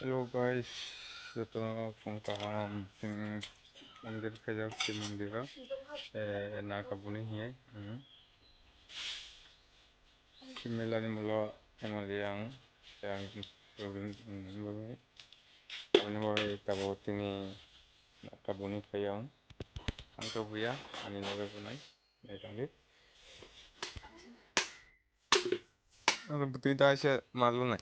Hello guys, ito punta kami mandir kayo si mandira nakabuni hiya si Melanie mula yang problem ano mo tabo tini nakabuni kayo ang kabuya ani naga kunay naitangit ang betul dah siya malu na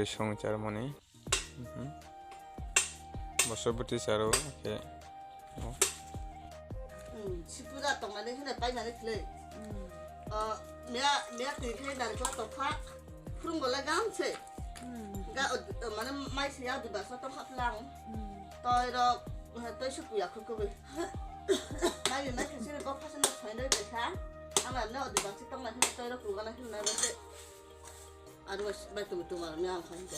song ceremony বসবতী সারো ওকে 시부다 동안에 현에 빠이 나를 그래 내가 그렇게 나를 또 파, 푸른 걸로 감체 그러니까 만은 많이 쓰야 돼 봐서 또 합랑 또이러 또 식구야 그거 많이 많이 쓰는 거 파서는 전에 배사 아마 나 어디 방식 동안 해서 또이러 그거나 했나 근데 아주 말도 못 말하면 안 가는데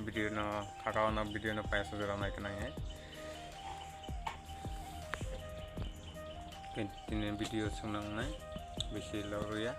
video no kakao na video no paisa jara na kana hai ini video sunang nai bisi lauru ya